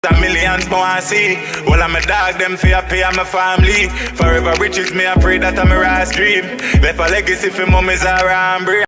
A millions more I see. Well, I'm a dog, them fear pay and my family. Forever riches, me I pray that I'm a rise dream. Left a legacy for mummies around brain.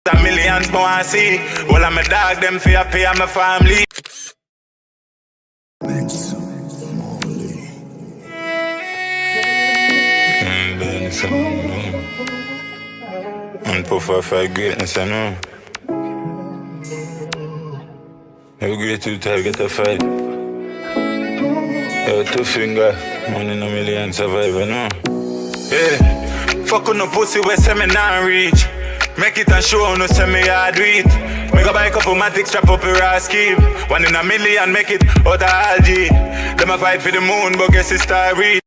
A millions more I see. Well, I'm a dog, them fear pay and my family. Dancehall. One puff for greatness, I know. Every great two time get a fight. Yo, two finger, 1 in a million survivor, no. Yeah, fuck on no pussy where say me not reach. Make it and show no say me hard do it. Me go buy a couple matic strap up a raw scheme. 1 in a million make it out of RG. Them a fight for the moon but guess it's star reach.